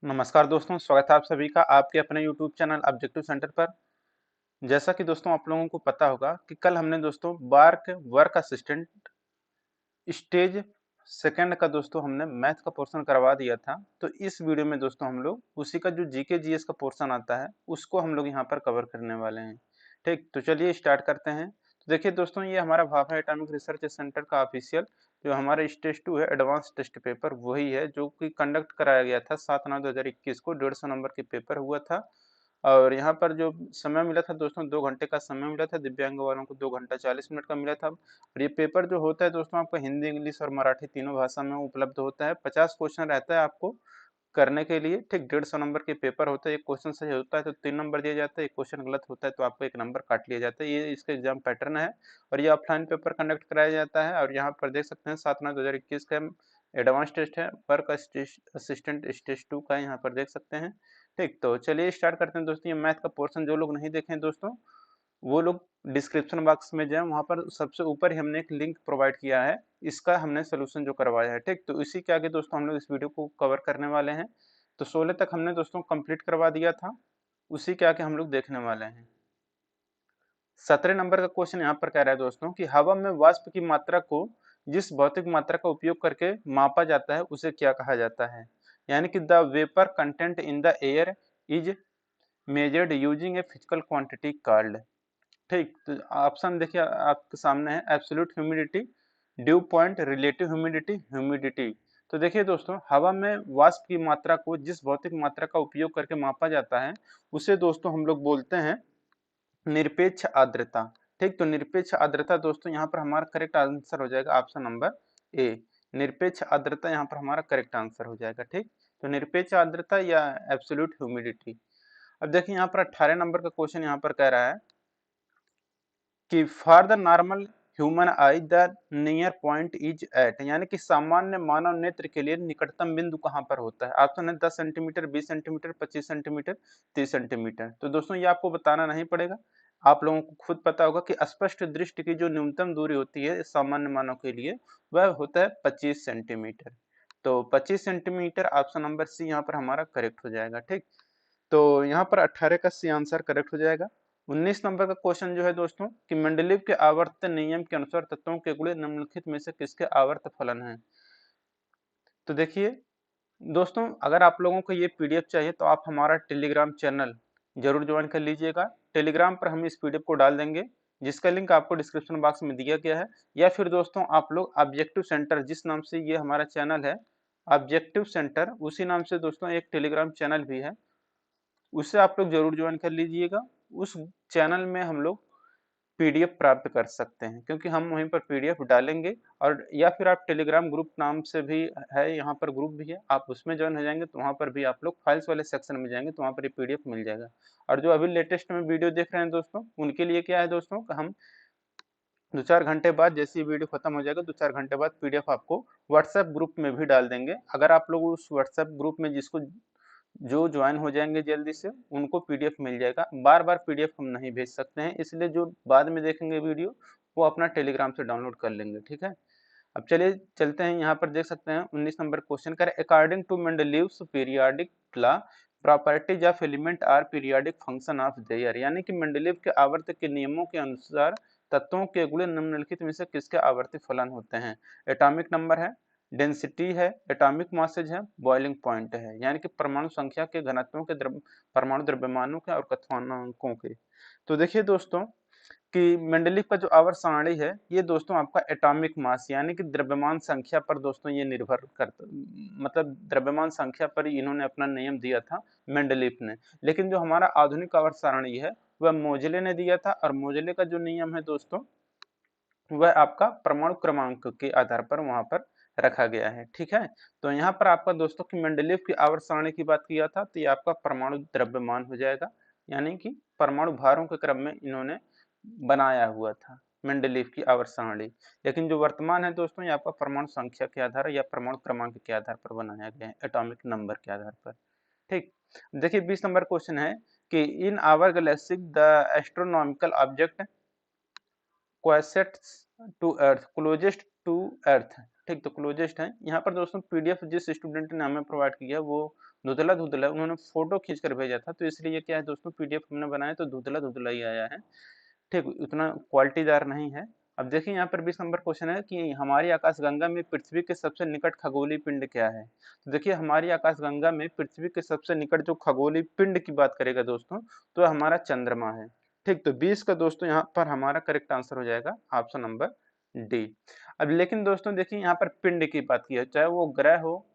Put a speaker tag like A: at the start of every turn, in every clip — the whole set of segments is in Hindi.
A: नमस्कार दोस्तों, स्वागत है आप सभी का आपके अपने यूट्यूब चैनल ऑब्जेक्टिव सेंटर पर। जैसा कि दोस्तों आप लोगों को पता होगा कि कल हमने दोस्तों bark work assistant stage second का दोस्तों हमने मैथ का पोर्शन करवा दिया था। तो इस वीडियो में दोस्तों हम लोग उसी का जो जीके जीएस का पोर्शन आता है उसको हम लोग यहाँ पर कवर करने वाले हैं। ठीक, तो चलिए स्टार्ट करते हैं। तो देखिए दोस्तों, ये हमारा भाभा एटॉमिक रिसर्च सेंटर का ऑफिशियल जो हमारा स्टेज 2 है एडवांस टेस्ट पेपर वही है जो कि कंडक्ट कराया गया था 7/9/2021 को 150 नंबर के पेपर हुआ था। और यहाँ पर जो समय मिला था दोस्तों 2 घंटे का समय मिला था, दिव्यांग वालों को 2 घंटा 40 मिनट का मिला था। और ये पेपर जो होता है दोस्तों आपको हिंदी, इंग्लिश और मराठी तीनों भाषा में उपलब्ध होता है। 50 क्वेश्चन रहता है आपको करने के लिए। ठीक, 150 नंबर के पेपर होता है। एक क्वेश्चन सही होता है तो 3 नंबर दिया जाता है, एक क्वेश्चन गलत होता है तो आपको 1 नंबर काट लिया जाता है। ये इसका एग्जाम पैटर्न है और ये ऑफलाइन पेपर कंडक्ट कराया जाता है। और यहाँ पर देख सकते हैं 7/9/2021 का एडवांस टेस्ट है, वर्क असिस्टेंट स्टेज 2 का यहाँ पर देख सकते हैं। ठीक, तो चलिए स्टार्ट करते हैं दोस्तों। ये मैथ का पोर्शन जो लोग नहीं देखें दोस्तों वो लोग डिस्क्रिप्शन बॉक्स में जाएं, वहां पर सबसे ऊपर ही हमने एक लिंक प्रोवाइड किया है। इसका हमने सोल्यूशन जो करवाया है। ठीक, तो इसी के आगे दोस्तों हम लोग इस वीडियो को कवर करने वाले हैं। तो 16 तक हमने दोस्तों कंप्लीट करवा दिया था, उसी के आगे हम लोग देखने वाले हैं। 17 नंबर का क्वेश्चन यहाँ पर कह रहा है दोस्तों कि हवा में वाष्प की मात्रा को जिस भौतिक मात्रा का उपयोग करके मापा जाता है उसे क्या कहा जाता है। यानी कि the vapour content in the air is measured using a physical quantity called. ठीक, तो ऑप्शन देखिए आपके सामने है absolute humidity, due point, relative humidity, humidity. तो देखिए दोस्तों, हवा में वाष्प की मात्रा को जिस भौतिक मात्रा का उपयोग करके मापा जाता है उसे दोस्तों हम लोग बोलते हैं निरपेक्ष आर्द्रता। ठीक, तो निरपेक्ष आर्द्रता दोस्तों यहाँ पर हमारा करेक्ट आंसर हो जाएगा ऑप्शन नंबर ए। निरपेक्ष आर्द्रता यहाँ पर हमारा करेक्ट आंसर हो जाएगा। ठीक, तो निरपेक्ष आर्द्रता या एब्सोल्यूट ह्यूमिडिटी। अब देखिए यहाँ पर 18 नंबर का क्वेश्चन यहाँ पर कह रहा है कि for the normal human eye the near point is at, यानी कि सामान्य मानव नेत्र के लिए निकटतम बिंदु कहाँ पर होता है। ऑप्शन है 10 सेंटीमीटर, 20 सेंटीमीटर, 25 सेंटीमीटर, 30 सेंटीमीटर। तो दोस्तों ये आपको बताना नहीं पड़ेगा, आप लोगों को खुद पता होगा कि स्पष्ट दृष्टि की जो न्यूनतम दूरी होती है सामान्य मानव के लिए वह होता है 25 सेंटीमीटर। तो 25 सेंटीमीटर ऑप्शन नंबर सी यहाँ पर हमारा करेक्ट हो जाएगा। ठीक, तो यहाँ पर 18 का सी आंसर करेक्ट हो जाएगा। 19 नंबर का क्वेश्चन जो है दोस्तों कि मंडलीव के आवर्त नियम के अनुसार तत्वों के गुणे निम्नलिखित में से किसके आवर्त फलन है। तो देखिए दोस्तों, अगर आप लोगों को ये पीडीएफ चाहिए तो आप हमारा टेलीग्राम चैनल जरूर ज्वाइन कर लीजिएगा। टेलीग्राम पर हम इस पीडीएफ को डाल देंगे जिसका लिंक आपको डिस्क्रिप्शन बॉक्स में दिया गया है। या फिर दोस्तों आप लोग ऑब्जेक्टिव सेंटर, जिस नाम से ये हमारा चैनल है ऑब्जेक्टिव सेंटर, उसी नाम से दोस्तों एक टेलीग्राम चैनल भी है, उससे आप लोग जरूर ज्वाइन कर लीजिएगा। उस चैनल में हम लोग पीडीएफ प्राप्त कर सकते हैं क्योंकि हम वहीं पर पीडीएफ डालेंगे। और या फिर आप टेलीग्राम ग्रुप नाम से भी है, यहाँ पर ग्रुप भी है, आप उसमें ज्वाइन हो जाएंगे तो वहाँ पर भी आप लोग फाइल्स वाले सेक्शन में जाएंगे तो वहाँ पर ये पीडीएफ मिल जाएगा। और जो अभी लेटेस्ट में वीडियो देख रहे हैं दोस्तों उनके लिए क्या है दोस्तों कि हम 2-4 घंटे बाद जैसे ये वीडियो खत्म हो जाएगा 2-4 घंटे बाद पीडीएफ आपको व्हाट्सएप ग्रुप में भी डाल देंगे। अगर आप लोग उस व्हाट्सएप ग्रुप में जिसको जो ज्वाइन हो जाएंगे जल्दी से उनको पीडीएफ मिल जाएगा। बार बार पीडीएफ हम नहीं भेज सकते हैं, इसलिए जो बाद में देखेंगे वीडियो वो अपना टेलीग्राम से डाउनलोड कर लेंगे। ठीक है, अब चलिए चलते हैं। यहाँ पर देख सकते हैं 19 नंबर क्वेश्चन कर according to Mendeleev's periodic law properties of element are periodic function of their, यानी कि मेंडलीव के आवर्त के नियमों के अनुसार तत्वों के गुणे निम्नलिखित में से किसके आवर्ती फलन होते हैं। एटॉमिक नंबर है, डेंसिटी है, एटॉमिक मासेज है, बॉइलिंग पॉइंट है, यानी कि परमाणु संख्या के, घनत्वों के, परमाणु द्रव्यमानों के और कथनांकों के। तो देखिए दोस्तों कि मेंडलीव का जो आवर्त सारणी है ये दोस्तों आपका एटॉमिक मास यानी कि द्रव्यमान संख्या पर दोस्तों ये निर्भर करता, मतलब द्रव्यमान संख्या पर इन्होंने अपना नियम दिया था मेंडलीव ने। लेकिन जो हमारा आधुनिक आवर्त सारणी है वह मोजले ने दिया था और मोजले का जो नियम है दोस्तों वह आपका परमाणु क्रमांक के आधार पर वहां पर रखा गया है। ठीक है, तो यहाँ पर आपका दोस्तों की मेंडलीव की आवर्त सारणी की बात किया था तो ये आपका परमाणु द्रव्यमान हो जाएगा, यानी कि परमाणु भारों के क्रम में इन्होंने बनाया हुआ था मेंडलीव की आवर्त सारणी। लेकिन जो वर्तमान है दोस्तों ये आपका परमाणु संख्या के आधार या परमाणु क्रमांक के आधार पर बनाया गया है, एटॉमिक नंबर के आधार पर। ठीक, देखिए 20 नंबर क्वेश्चन है कि in our galaxy the astronomical object closest to earth closest to earth ठीक, तो क्लोजेस्ट है। यहाँ पर दोस्तों पीडीएफ जिस स्टूडेंट ने हमें प्रोवाइड किया वो धुंधला-धुंधला उन्होंने फोटो खींच कर भेजा था, तो इसलिए क्या है दोस्तों पीडीएफ हमने बनाया तो धुंधला-धुंधला ही आया है। ठीक, उतना क्वालिटीदार नहीं है। अब देखिए यहाँ पर 20 नंबर क्वेश्चन है कि हमारी आकाशगंगा में पृथ्वी के सबसे निकट खगोलीय पिंड क्या है? तो देखिए हमारी आकाशगंगा में पृथ्वी के सबसे निकट जो खगोलीय पिंड की बात करेगा दोस्तों, तो हमारा चंद्रमा है। ठीक, तो 20 का दोस्तों यहाँ पर हमारा करेक्ट आंसर हो जाएगा ऑप्शन नंबर डी। अब लेकिन दोस्तों देखिए यहाँ पर पिंड की बात की है, चाहे वो ग्रह हो,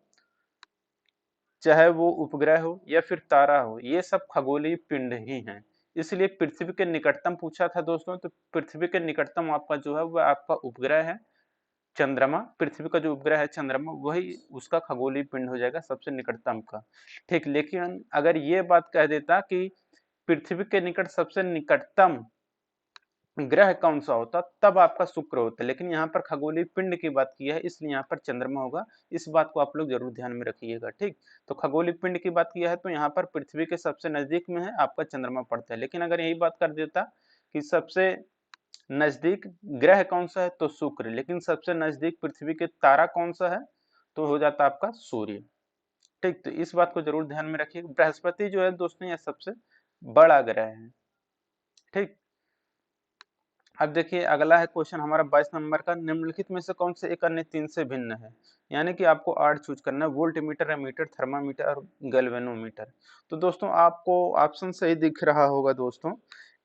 A: चाहे वो उपग्रह हो या फिर तारा हो, ये सब खगोलीय पिंड ही हैं। इसलिए पृथ्वी के निकटतम पूछा था दोस्तों, तो पृथ्वी के निकटतम आपका जो है वह आपका उपग्रह है चंद्रमा। पृथ्वी का जो उपग्रह है चंद्रमा वही उसका खगोलीय पिंड हो जाएगा सबसे निकटतम का। ठीक, लेकिन अगर ये बात कह देता कि पृथ्वी के निकट सबसे निकटतम ग्रह कौन सा होता, तब आपका शुक्र होता, लेकिन यहाँ पर खगोलीय पिंड की बात की है इसलिए यहाँ पर चंद्रमा होगा। इस बात को आप लोग जरूर ध्यान में रखिएगा। ठीक, तो खगोलीय पिंड की बात किया है तो यहाँ पर पृथ्वी के सबसे नजदीक में है आपका चंद्रमा पड़ता है, लेकिन अगर यही बात कर देता कि सबसे नजदीक ग्रह कौन सा है तो शुक्र, लेकिन सबसे नजदीक पृथ्वी के तारा कौन सा है तो हो जाता आपका सूर्य। ठीक, तो इस बात को जरूर ध्यान में रखिए। बृहस्पति जो है दोस्तों यह सबसे बड़ा ग्रह है। ठीक, अब देखिए अगला है क्वेश्चन हमारा 22 नंबर का, निम्नलिखित में से कौन से एक अन्य तीन से भिन्न है? यानी कि आपको 8 चूज करना है, वोल्ट मीटर, एमीटर, थर्मामीटर और गैल्वेनोमीटर। तो दोस्तों आपको ऑप्शन सही दिख रहा होगा दोस्तों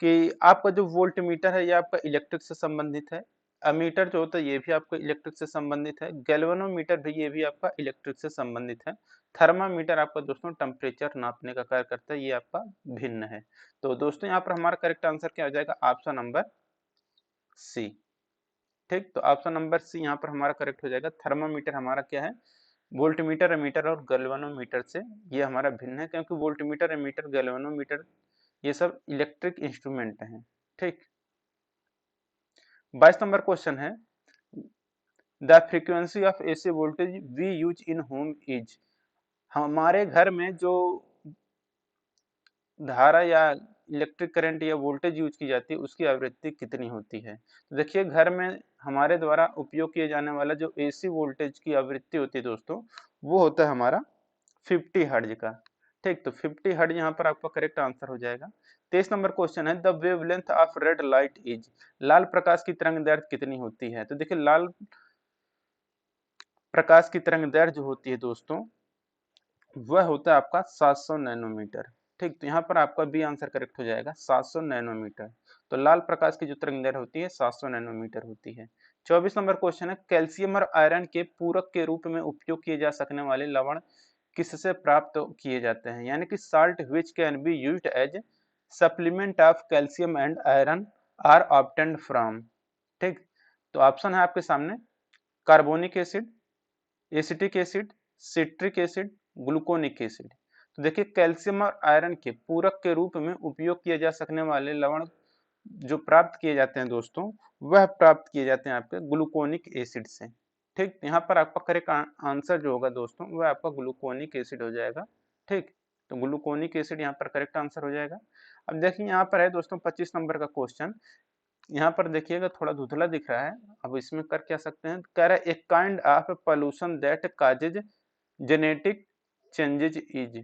A: कि आपका जो वोल्ट मीटर है ये आपका इलेक्ट्रिक से संबंधित है, अमीटर जो होता है ये भी आपका इलेक्ट्रिक से संबंधित है, गैल्वेनोमीटर भी ये भी आपका इलेक्ट्रिक से संबंधित है, थर्मामीटर आपका दोस्तों टेम्परेचर नापने का कार्य करता है, ये आपका भिन्न है। तो दोस्तों यहाँ पर हमारा करेक्ट आंसर क्या हो जाएगा? Option number C. ठीक, तो ऑप्शन नंबर सी यहाँ पर हमारा करेक्ट हो जाएगा। थर्मामीटर हमारा क्या है? वोल्टमीटर, एमीटर और गैल्वेनोमीटर से ये हमारा भिन्न है, क्योंकि वोल्टमीटर, एमीटर, गैल्वेनोमीटर ये सब इलेक्ट्रिक इंस्ट्रूमेंट हैं। ठीक, 22 नंबर क्वेश्चन है, the frequency of AC voltage V use in home is. हमारे घर में जो धारा या इलेक्ट्रिक करंट या वोल्टेज यूज की जाती है उसकी आवृत्ति कितनी होती है? तो देखिए घर में हमारे द्वारा उपयोग किए जाने वाला जो एसी वोल्टेज की आवृत्ति होती है दोस्तों, वो होता है हमारा 50 हर्ट्ज का। ठीक, तो 50 हर्ट्ज यहाँ पर आपका करेक्ट आंसर हो जाएगा। 23 नंबर क्वेश्चन है, the wavelength of red light is. लाल प्रकाश की तरंग दैर्घ्य कितनी होती है? तो देखिए लाल प्रकाश की तरंग दैर्घ्य जो होती है दोस्तों वह होता है आपका 700 नैनोमीटर। ठीक, तो यहाँ पर आपका बी आंसर करेक्ट हो जाएगा 700 नैनोमीटर। तो लाल प्रकाश की जो तरंगदैर्घ्य होती है 700 नैनोमीटर होती है। 24 नंबर क्वेश्चन है, कैल्शियम और आयरन के पूरक के रूप में उपयोग किए जा सकने वाले लवण किससे प्राप्त किए जाते हैं? यानी कि salt which can be used as supplement of calcium and iron are obtained from. ठीक, तो ऑप्शन है आपके सामने, carbonic acid, acetic acid, citric acid, gluconic acid. तो देखिए कैल्शियम और आयरन के पूरक के रूप में उपयोग किए जा सकने वाले लवण जो प्राप्त किए जाते हैं दोस्तों, वह प्राप्त किए जाते हैं आपके ग्लूकोनिक एसिड से। ठीक, यहाँ पर आपका करेक्ट आंसर जो होगा दोस्तों वह आपका ग्लूकोनिक एसिड हो जाएगा। ठीक, तो ग्लूकोनिक एसिड यहाँ पर करेक्ट आंसर हो जाएगा। अब देखिए यहाँ पर है दोस्तों 25 नंबर का क्वेश्चन, यहाँ पर देखिएगा थोड़ा धुंधला दिख रहा है। अब इसमें कर क्या सकते हैं, कह रहा है a kind of pollution that causes genetic changes is.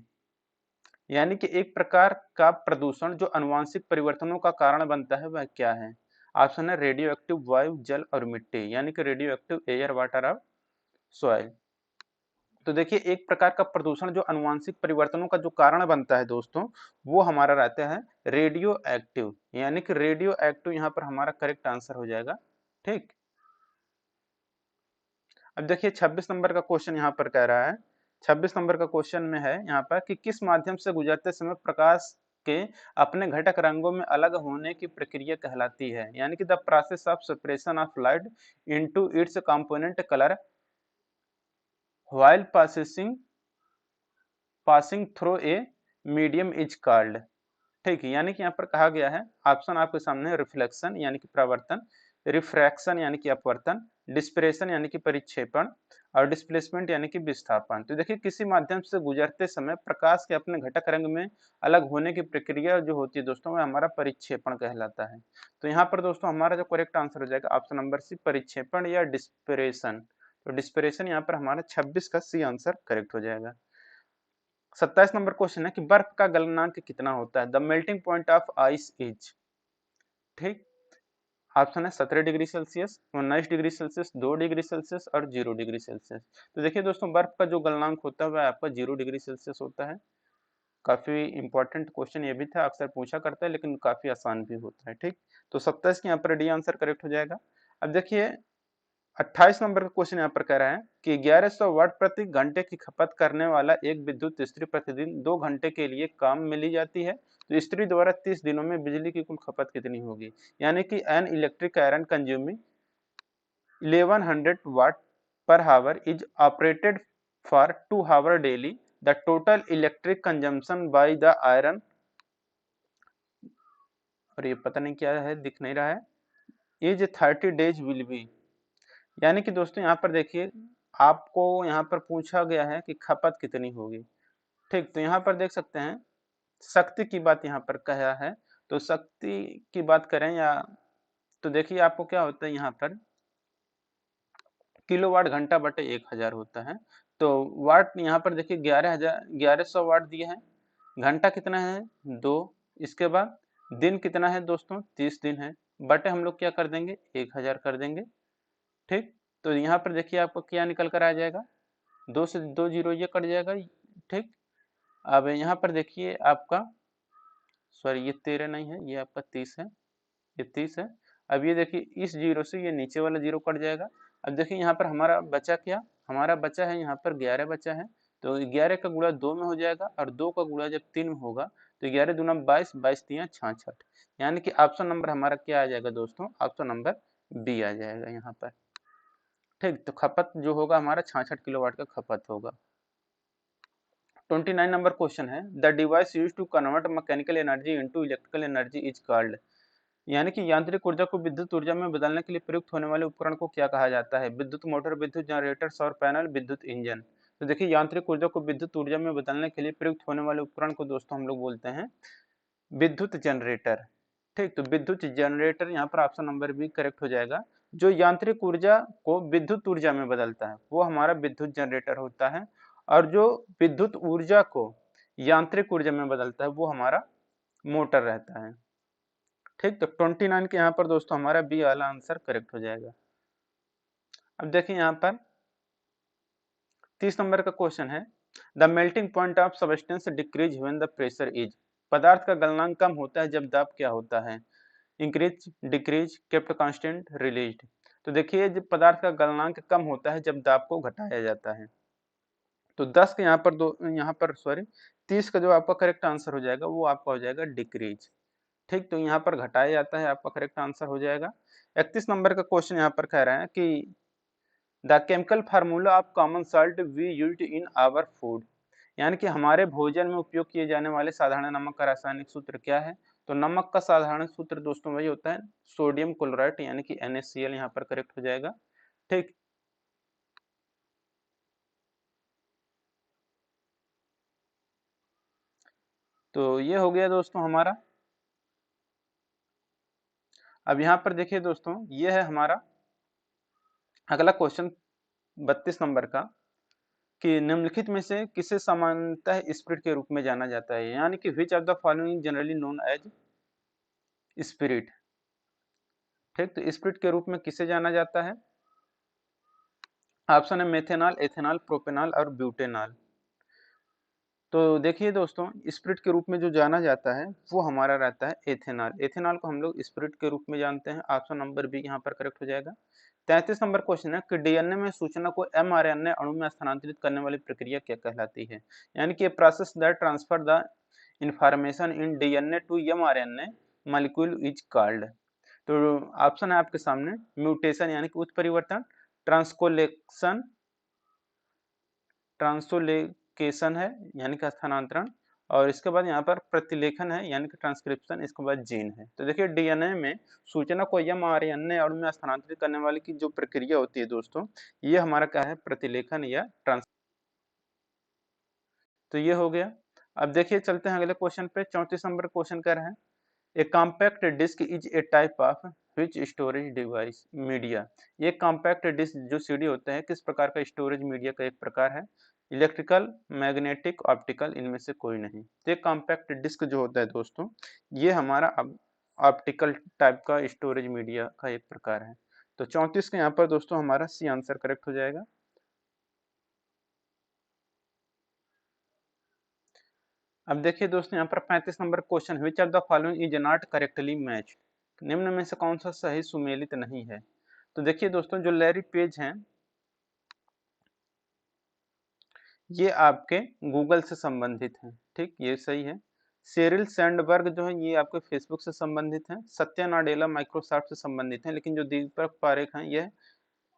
A: यानी कि एक प्रकार का प्रदूषण जो अनुवांशिक परिवर्तनों का कारण बनता है वह क्या है? ऑप्शन है रेडियो एक्टिव वायु, जल और मिट्टी, यानी कि रेडियो एक्टिव एयर, वाटर और सॉइल। तो देखिए एक प्रकार का प्रदूषण जो अनुवांशिक परिवर्तनों का जो कारण बनता है दोस्तों, वो हमारा रहता है रेडियो एक्टिव, यानी कि रेडियो एक्टिव यहाँ पर हमारा करेक्ट आंसर हो जाएगा। ठीक, अब देखिए 26 नंबर का क्वेश्चन यहाँ पर कह रहा है, 26 नंबर का क्वेश्चन में है यहाँ पर कि किस माध्यम से गुजरते समय प्रकाश के अपने घटक रंगों में अलग होने की प्रक्रिया कहलाती है? यानी कि the process of separation of light into its component colour while passing through a medium is called. ठीक है, यानी कि यहाँ पर कहा गया है, ऑप्शन आपके सामने, रिफ्लेक्शन यानी कि परावर्तन, रिफ्रैक्शन यानी कि अपवर्तन, डिस्परेशन यानी कि परिक्षेपण और डिस्प्लेसमेंट यानी कि विस्थापन। तो देखिए किसी माध्यम से गुजरते समय प्रकाश के अपने घटक रंग में अलग होने की प्रक्रिया जो होती है दोस्तों वह हमारा परिक्षेपण कहलाता है। तो यहाँ पर दोस्तों हमारा जो करेक्ट आंसर हो जाएगा ऑप्शन नंबर सी, परिक्षेपण या डिस्परेशन। तो डिस्परेशन यहाँ पर हमारा 26 का सी आंसर करेक्ट हो जाएगा। 27 नंबर क्वेश्चन है कि बर्फ का गलनांक कितना होता है? The melting point of ice is, ठीक, ऑप्शन है 17 degree Celsius, 19 degree Celsius, 2 degree Celsius और 0 डिग्री सेल्सियस। तो देखिए दोस्तों, बर्फ का जो गलनांक होता है वह आपका 0 डिग्री सेल्सियस होता है। काफी इंपॉर्टेंट क्वेश्चन ये भी था, अक्सर पूछा करता है, लेकिन काफी आसान भी होता है, ठीक। तो 27 के यहाँ पर डी आंसर करेक्ट हो जाएगा। अब देखिए 28 नंबर का क्वेश्चन यहाँ पर कह रहा है कि 1100 वाट प्रति घंटे की खपत करने वाला एक विद्युत इस्त्री प्रतिदिन 2 घंटे के लिए काम में ली जाती है, तो इस्त्री द्वारा 30 दिनों में बिजली की कुल खपत कितनी होगी? यानी कि an electric iron consuming 1100 watt per hour is operated for 2 hours daily. The total electric consumption by the iron, और ये पता नहीं क्या है, दिख नहीं रहा है, इज 30 days will be। यानी कि दोस्तों यहाँ पर देखिए, आपको यहाँ पर पूछा गया है कि खपत कितनी होगी, ठीक। तो यहाँ पर देख सकते हैं शक्ति की बात यहाँ पर कहा है, तो शक्ति की बात करें या, तो देखिए आपको क्या होता है यहाँ पर किलोवाट घंटा बटे 1000 होता है। तो वाट यहाँ पर देखिए 1100 वाट दिए हैं, घंटा कितना है 2, इसके बाद दिन कितना है दोस्तों 30 दिन है, बटे हम लोग क्या कर देंगे 1000 कर देंगे, ठीक। तो यहाँ पर देखिए आपको क्या निकल कर आ जाएगा, 2 से 2 जीरो ये कट जाएगा, ठीक। अब यहाँ पर देखिए आपका, सॉरी ये 13 नहीं है, ये आपका 30 है, ये 30 है। अब ये देखिए इस जीरो से ये नीचे वाला जीरो कट जाएगा। अब देखिए यहाँ पर हमारा बचा क्या, हमारा बचा है यहाँ पर 11 बचा है, तो 11 का गुणा 2 में हो जाएगा और 2 का गुणा जब 3 में होगा तो 11 दूना 22, 22 तिया 66, यानी कि ऑप्शन नंबर हमारा क्या आ जाएगा दोस्तों, ऑप्शन नंबर बी आ जाएगा यहाँ पर, ठीक। तो खपत जो होगा हमारा 66 किलोवाट का खपत होगा। 29 नंबर क्वेश्चन है, the device use to convert mechanical energy into electrical energy is called. यानी कि यांत्रिक ऊर्जा को विद्युत ऊर्जा में बदलने के लिए प्रयुक्त होने वाले उपकरण को क्या कहा जाता है? विद्युत मोटर, विद्युत जनरेटर, सौर पैनल, विद्युत इंजन। तो देखिए यांत्रिक ऊर्जा को विद्युत ऊर्जा में बदलने के लिए प्रयुक्त होने वाले उपकरण को दोस्तों हम लोग बोलते हैं विद्युत जनरेटर, ठीक। तो विद्युत जनरेटर यहाँ पर ऑप्शन नंबर बी करेक्ट हो जाएगा। जो यांत्रिक ऊर्जा को विद्युत ऊर्जा में बदलता है वो हमारा विद्युत जनरेटर होता है, और जो विद्युत ऊर्जा को यांत्रिक ऊर्जा में बदलता है वो हमारा मोटर रहता है, ठीक। तो 29 के यहाँ पर दोस्तों हमारा बी वाला आंसर करेक्ट हो जाएगा। अब देखिए यहाँ पर 30 नंबर का क्वेश्चन है, the melting point of substance decrease when the pressure is. पदार्थ का गलनांक कम होता है जब दाब क्या होता है? Increase, decrease, kept constant, released. तो देखिए जब पदार्थ का गलनांक कम होता है जब दाब को घटाया जाता है, तो 10 के यहाँ पर यहाँ पर सॉरी 30 का जो आपका करेक्ट आंसर हो जाएगा वो आपका हो जाएगा डिक्रीज, ठीक। तो यहाँ पर घटाया जाता है, आपका करेक्ट आंसर हो जाएगा। 31 नंबर का क्वेश्चन यहाँ पर कह रहे हैं कि the chemical formula of common salt we used in our food. यानी कि हमारे भोजन में उपयोग किए जाने वाले साधारण नमक का रासायनिक सूत्र क्या है? तो नमक का साधारण सूत्र दोस्तों वही होता है सोडियम क्लोराइड, यानी कि NaCl यहाँ पर करेक्ट हो जाएगा, ठीक। तो ये हो गया दोस्तों हमारा। अब यहाँ पर देखिए दोस्तों, ये है हमारा अगला क्वेश्चन 32 नंबर का, कि निम्नलिखित में से किसे सामान्यतः स्पिरिट के रूप में जाना जाता है? यानी कि which of the following generally known as spirit, ठीक। तो स्पिरिट के रूप में किसे जाना जाता है? ऑप्शन है मेथेनॉल, एथेनॉल, प्रोपेनॉल और ब्यूटेनॉल। तो देखिए दोस्तों, स्पिरिट के रूप में जो जाना जाता है वो हमारा रहता है एथेनॉल। एथेनॉल को हम लोग स्पिरिट के रूप में जानते हैं, ऑप्शन नंबर बी यहाँ पर करेक्ट हो जाएगा। 33 नंबर क्वेश्चन है कि डीएनए में सूचना को mRNA अणु में स्थानांतरित करने वाली प्रक्रिया क्या कहलाती है? यानी कि process that transfer the information in DNA to mRNA molecule is called. तो ऑप्शन है आपके सामने म्यूटेशन यानी कि उत्परिवर्तन, ट्रांसकोलेक्शन, ट्रांसलोकेशन है यानी कि स्थानांतरण, और इसके बाद यहाँ पर प्रतिलेखन है यानी कि ट्रांसक्रिप्शन, इसके बाद जीन है। तो देखिए डीएनए में सूचना को mRNA अणु में स्थानांतरित करने वाली की जो प्रक्रिया होती है दोस्तों, ये हमारा क्या है, प्रतिलेखन या ट्रांस। तो ये हो गया। अब देखिए चलते हैं अगले क्वेश्चन पे। 34 नंबर क्वेश्चन कह रहे हैं a compact disc is a type of which storage device media, ये कॉम्पैक्ट डिस्क जो सीडी होता है किस प्रकार का स्टोरेज मीडिया का एक प्रकार है? इलेक्ट्रिकल, मैग्नेटिक, ऑप्टिकल, इनमें से कोई नहीं। तो कॉम्पैक्ट डिस्क जो होता है दोस्तों, ये हमारा ऑप्टिकल टाइप का स्टोरेज मीडिया का एक प्रकार है। तो 34 का यहाँ पर दोस्तों हमारा सी आंसर करेक्ट हो जाएगा। अब देखिए दोस्तों यहाँ पर 35 number question, which of the following is not correctly matched, निम्न में से कौन सा सही सुमेलित नहीं है? तो देखिए दोस्तों जो लैरी पेज हैं ये आपके गूगल से संबंधित हैं, ठीक, ये सही है। शेरिल सैंडबर्ग जो है ये आपके फेसबुक से संबंधित हैं। सत्या नाडेला माइक्रोसॉफ्ट से संबंधित हैं, लेकिन जो दीपक पारेख हैं ये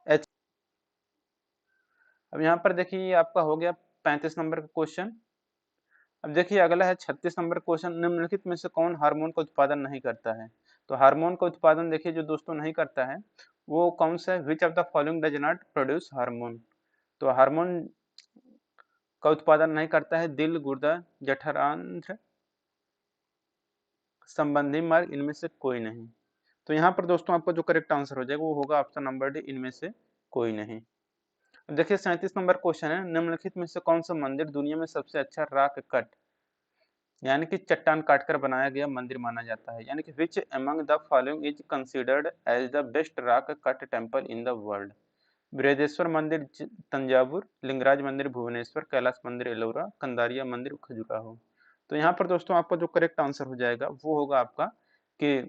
A: एच। अब यहाँ पर देखिए ये आपका हो गया 35 नंबर का क्वेश्चन। अब देखिए अगला है 36 नंबर क्वेश्चन, निम्नलिखित में से कौन हार्मोन का उत्पादन नहीं करता है? तो हार्मोन का उत्पादन देखिए जो दोस्तों नहीं करता है वो कौन सा है? विच of the following does not produce hormone, तो हार्मोन का उत्पादन नहीं करता है दिल, गुर्दा, जठरांत्र संबंधी मार्ग, इनमें से कोई नहीं। तो यहाँ पर दोस्तों आपका जो करेक्ट आंसर हो जाएगा वो होगा ऑप्शन नंबर डी, इनमें से कोई नहीं। देखिए 37 नंबर क्वेश्चन है, निम्नलिखित में से कौन सा मंदिर दुनिया में सबसे अच्छा रॉक कट यानी कि चट्टान काटकर बनाया गया मंदिर माना जाता है? यानी कि which among the following is considered as the best rock cut temple in the world? Brihadeshwara मंदिर तंजावुर, लिंगराज मंदिर भुवनेश्वर, कैलाश मंदिर एलोरा, कंदारिया मंदिर खजुराहो। तो यहाँ पर दोस्तों आपका जो करेक्ट आंसर हो जाएगा वो होगा आपका कि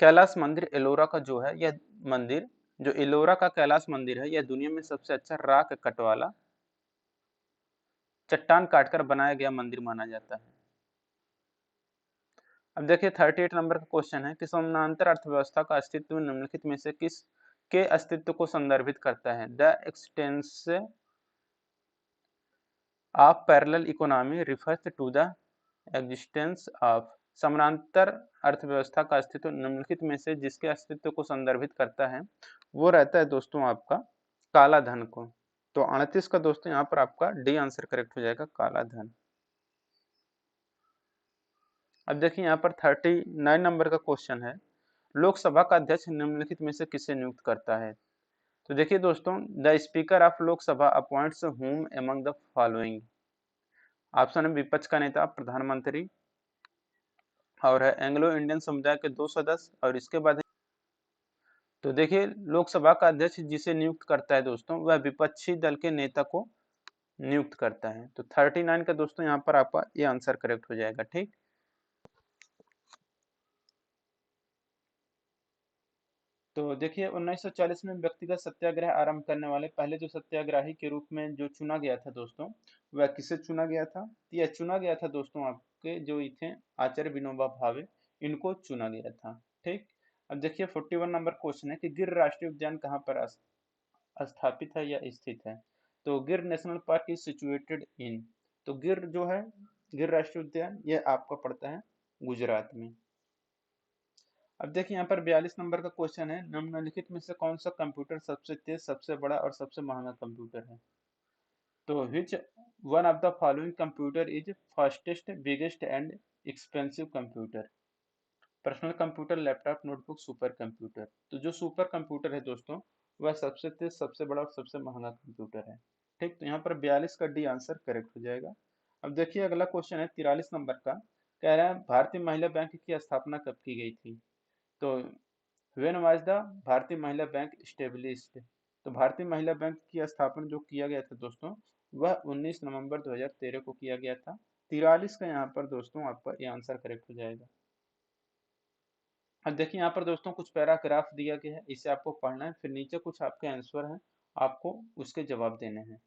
A: कैलाश मंदिर एलोरा का जो है यह मंदिर, जो एलोरा का कैलाश मंदिर है, यह दुनिया में सबसे अच्छा रॉक कट वाला चट्टान काटकर बनाया गया मंदिर माना जाता है। अब देखिए 38 नंबर का क्वेश्चन है कि समानांतर अर्थव्यवस्था का अस्तित्व निम्नलिखित में से किस के अस्तित्व को संदर्भित करता है? The extent of parallel economy refers to the existence of, समानांतर अर्थव्यवस्था का अस्तित्व निम्नलिखित में से जिसके अस्तित्व को संदर्भित करता है वो रहता है दोस्तों आपका काला धन को। तो 38 का दोस्तों यहाँ पर आपका डी आंसर करेक्ट हो जाएगा, काला धन। अब देखिए यहाँ पर 39 नंबर का क्वेश्चन है, लोकसभा का अध्यक्ष निम्नलिखित में से किसे नियुक्त करता है? तो देखिए दोस्तों the speaker of Lok Sabha appoints हुम अमंग द फॉलोइंग, ऑप्शन है विपक्ष का नेता, प्रधानमंत्री, और है एंग्लो इंडियन समुदाय के 2 सदस्य, और इसके बाद तो देखिए लोकसभा का अध्यक्ष जिसे नियुक्त करता है दोस्तों वह विपक्षी दल के नेता को नियुक्त करता है। तो 39 का दोस्तों यहाँ पर आपका ये आंसर करेक्ट हो जाएगा, ठीक। तो देखिए 1940 में व्यक्तिगत सत्याग्रह आरंभ करने वाले पहले जो सत्याग्रही के रूप में जो चुना गया था दोस्तों वह किसे चुना गया था? यह चुना गया था दोस्तों आपके जो थे आचार्य विनोबा भावे, इनको चुना गया था, ठीक। अब देखिए 41 नंबर क्वेश्चन है कि गिर राष्ट्रीय उद्यान कहाँ पर स्थापित है या स्थित है? तो गिर national park is situated in, तो गिर जो है गिर राष्ट्रीय उद्यान ये आपका पड़ता है गुजरात में। अब देखिए यहाँ पर 42 नंबर का क्वेश्चन है, निम्नलिखित में से कौन सा कंप्यूटर सबसे तेज, सबसे बड़ा और सबसे महंगा कंप्यूटर है? तो which one of the following computer is fastest, biggest and expensive computer? Personal computer, laptop, notebook, super computer. तो जो सुपर कंप्यूटर है दोस्तों वह सबसे तेज, सबसे बड़ा और सबसे महंगा कंप्यूटर है, ठीक। तो यहाँ पर 42 का डी आंसर करेक्ट हो जाएगा। अब देखिए अगला क्वेश्चन है 43 नंबर का, कह रहा है भारतीय महिला बैंक की स्थापना कब की गई थी? तो व्हेन वाज द भारतीय महिला बैंक स्टेब्लिश्ड? तो भारतीय महिला बैंक की स्थापना जो किया गया था दोस्तों वह 19 नवंबर 2013 को किया गया था। 43 का यहाँ पर दोस्तों आपका ये आंसर करेक्ट हो जाएगा। अब देखिए यहाँ पर दोस्तों कुछ पैराग्राफ दिया गया है, इसे आपको पढ़ना है, फिर नीचे कुछ आपके आंसर हैं, आपको उसके जवाब देने हैं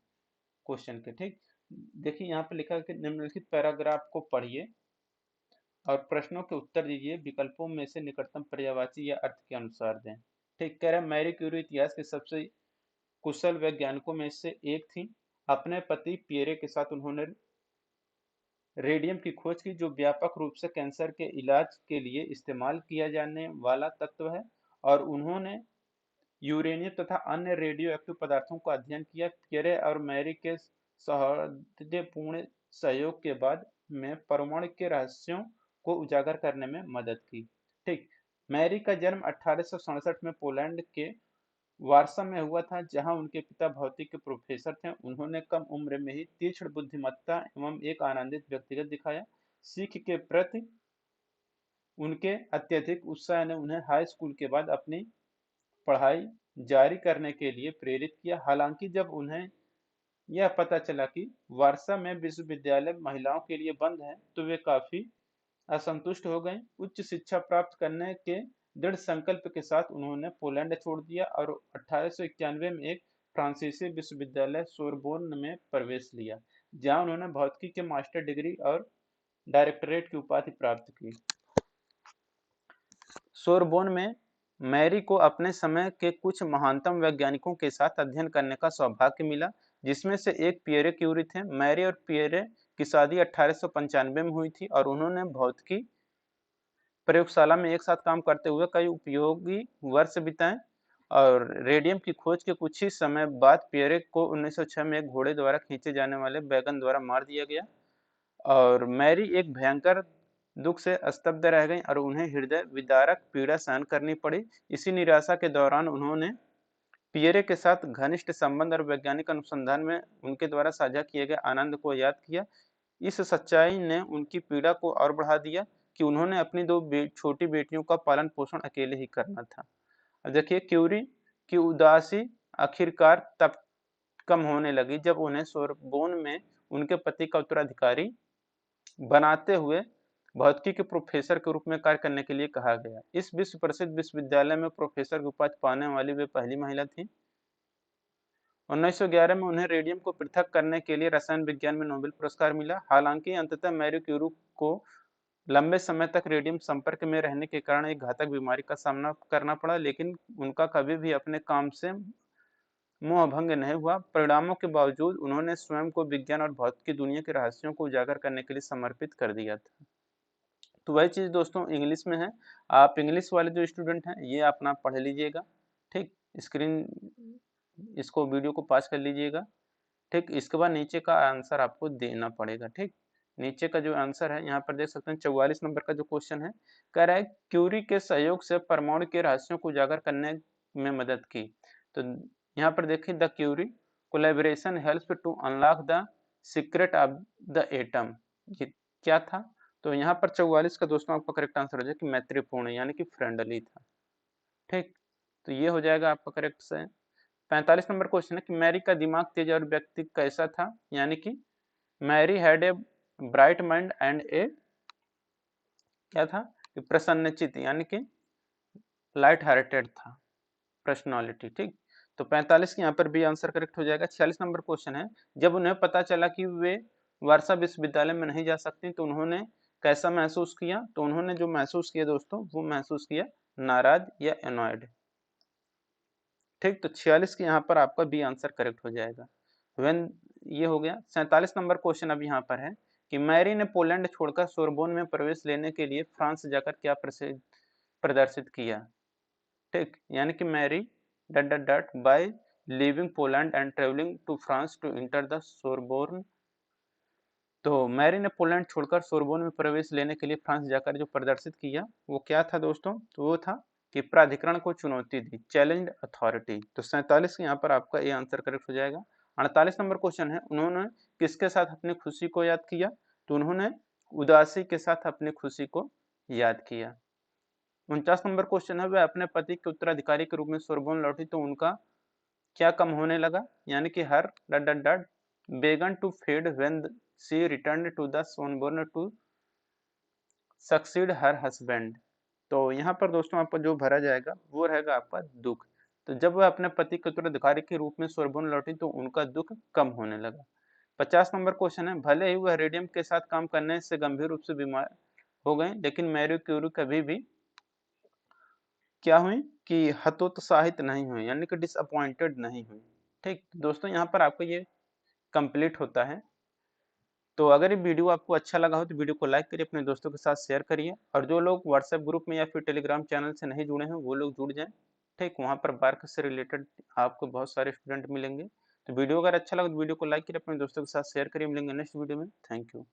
A: क्वेश्चन के, ठीक। देखिए यहाँ पर लिखा है कि निम्नलिखित पैराग्राफ को पढ़िए और प्रश्नों के उत्तर दीजिए, विकल्पों में से निकटतम पर्यायवाची या अर्थ के अनुसार दें, ठीक। कह रहा है मैरी क्यूरी इतिहास के सबसे कुशल वैज्ञानिकों में से एक थी। अपने पति पियरे के साथ उन्होंने रेडियम की खोज की जो व्यापक रूप से कैंसर के इलाज के लिए इस्तेमाल किया जाने वाला तत्व है, और उन्होंने यूरेनियम तथा अन्य रेडियो एक्टिव पदार्थों का अध्ययन किया। पियरे और मैरी के सौहार्दपूर्ण सहयोग के बाद में परमाणु के रहस्यों को उजागर करने में मदद की, ठीक। मैरी का जन्म 1867 में पोलैंड के वारसा में हुआ था, जहां उनके पिता भौतिक के प्रोफेसर थे। उन्होंने कम उम्र में ही तीक्ष्ण बुद्धिमत्ता एवं एक आनंदित व्यक्तिगत दिखाया। सीख के प्रति उनके अत्यधिक उत्साह ने उन्हें हाई स्कूल के बाद अपनी पढ़ाई जारी करने के लिए प्रेरित किया। हालांकि जब उन्हें यह पता चला कि वारसा में विश्वविद्यालय महिलाओं के लिए बंद है, तो वे काफी असंतुष्ट हो गए। उच्च शिक्षा प्राप्त करने के दृढ़ संकल्प के साथ उन्होंने पोलैंड छोड़ दिया और 1891 में एक फ्रांसीसी विश्वविद्यालय सोरबोन में प्रवेश लिया, जहां उन्होंने भौतिकी के मास्टर डिग्री और डायरेक्टरेट की उपाधि प्राप्त की। सोरबोन में मैरी को अपने समय के कुछ महानतम वैज्ञानिकों के साथ अध्ययन करने का सौभाग्य मिला, जिसमें से एक पियरे क्यूरी थे। मैरी और पियरे की शादी 1895 में हुई थी और उन्होंने भौतिकी प्रयोगशाला में एक साथ काम करते हुए कई उपयोगी वर्ष बिताए। और रेडियम की खोज के कुछ ही समय बाद पियरे को 1906 में एक घोड़े द्वारा खींचे जाने वाले वैगन द्वारा मार दिया गया और मैरी एक भयंकर दुख से स्तब्ध रह गईं और उन्हें हृदय विदारक पीड़ा सहन करनी पड़ी। इसी निराशा के दौरान उन्होंने पियरे के साथ घनिष्ठ संबंध और वैज्ञानिक अनुसंधान में उनके द्वारा साझा किए गए आनंद को याद किया। इस सच्चाई ने उनकी पीड़ा को और बढ़ा दिया कि उन्होंने अपनी दो छोटी बेटियों का पालन पोषण अकेले ही करना था। अब देखिए, क्यूरी की उदासी आखिरकार तब कम होने लगी जब उन्हें सोरबोन में उनके पति का उत्तराधिकारी बनाते हुए भौतिकी के प्रोफेसर के रूप में कार्य करने के लिए कहा गया। इस विश्व प्रसिद्ध विश्वविद्यालय में प्रोफेसर की उपाधि पाने वाली वे पहली महिला थी। 1911 में उन्हें रेडियम को पृथक करने के लिए रसायन विज्ञान में नोबेल पुरस्कार मिला। हालांकि अंततः मैरी क्यूरी को लंबे समय तक रेडियम संपर्क में रहने के कारण एक घातक बीमारी का सामना करना पड़ा, लेकिन उनका कभी भी अपने काम से मोहभंग नहीं हुआ। परिणामों के बावजूद उन्होंने स्वयं को विज्ञान और भौतिकी दुनिया के रहस्यों को उजागर करने के लिए समर्पित कर दिया था। तो वही चीज़ दोस्तों इंग्लिश में है। आप इंग्लिश वाले जो स्टूडेंट हैं ये अपना पढ़ लीजिएगा, ठीक। स्क्रीन इसको वीडियो को पास कर लीजिएगा, ठीक। इसके बाद नीचे का आंसर आपको देना पड़ेगा, ठीक। नीचे का जो आंसर है यहाँ पर देख सकते हैं 44 नंबर का जो क्वेश्चन है, कह रहा है क्यूरी के सहयोग से परमाणु के रहस्यों को उजागर करने में मदद की। तो यहाँ पर देखिए, the Curie collaboration helps to unlock the secret of the atom, ये क्या था? तो यहाँ पर 44 का दोस्तों आपका करेक्ट आंसर हो जाए कि मैत्रीपूर्ण यानी कि फ्रेंडली था, ठीक। तो ये हो जाएगा आपका करेक्ट से। 45 नंबर क्वेश्चन है कि मैरी का दिमाग तेज और व्यक्ति कैसा था, यानी कि Marie had a bright mind and a क्या था, प्रसन्नचित यानी कि लाइट हार्टेड था, पर्सनालिटी, ठीक। तो 45 के यहाँ पर भी आंसर करेक्ट हो जाएगा। 46 नंबर क्वेश्चन है, जब उन्हें पता चला कि वे वारसा विश्वविद्यालय में नहीं जा सकती तो उन्होंने कैसा महसूस किया? तो उन्होंने जो महसूस किया दोस्तों, वो महसूस किया नाराज या एनॉयड, ठीक। तो 46 के यहाँ पर आपका बी आंसर करेक्ट हो जाएगा। व्हेन ये हो गया। 47 नंबर क्वेश्चन अब यहाँ पर है कि मैरी ने पोलैंड छोड़कर सोरबोन में प्रवेश लेने के लिए फ्रांस जाकर क्या प्रदर्शित किया, ठीक। यानी कि Marie dot dot dot by leaving Poland and travelling to France to enter the Sorbonne. तो मैरी ने पोलैंड छोड़कर सोरबोन में प्रवेश लेने के लिए फ्रांस जाकर जो प्रदर्शित किया वो क्या था दोस्तों? तो वो था कि प्राधिकरण को चुनौती दी, चैलेंज अथॉरिटी। तो 47 यहाँ पर आपका ये आंसर करेक्ट हो जाएगा। 48 नंबर क्वेश्चन है, उन्होंने किसके साथ अपनी खुशी को याद किया? तो उन्होंने उदासी के साथ अपनी खुशी को याद किया। 49 नंबर क्वेश्चन है, वह अपने पति के उत्तराधिकारी के रूप में सोरबोन लौटी तो उनका क्या कम होने लगा? यानी कि हर dot dot dot began to fade when she returned to the Sorbonne to succeed her husband। तो यहाँ पर दोस्तों आपका जो भरा जाएगा वो रहेगा आपका दुख। तो जब वह अपने पति के उत्तराधिकारी के रूप में सोरबोन लौटी तो उनका दुख कम होने लगा। 50 नंबर क्वेश्चन है, भले ही वह रेडियम के साथ काम करने से गंभीर रूप से बीमार हो गए, लेकिन मैरी क्यूरी कभी भी क्या हुई कि हतोत्साहित नहीं हुई, यानी कि डिसअपॉइंटेड नहीं हुई, ठीक। दोस्तों यहाँ पर आपको ये कंप्लीट होता है। तो अगर ये वीडियो आपको अच्छा लगा हो तो वीडियो को लाइक करिए, अपने दोस्तों के साथ शेयर करिए और जो लोग व्हाट्सएप ग्रुप में या फिर टेलीग्राम चैनल से नहीं जुड़े हैं वो लोग जुड़ जाएं, ठीक। वहाँ पर बार्क से रिलेटेड आपको बहुत सारे स्टूडेंट मिलेंगे। तो वीडियो अगर अच्छा लगा तो वीडियो को लाइक करिए, अपने दोस्तों के साथ शेयर करिए। मिलेंगे नेक्स्ट वीडियो में। Thank you.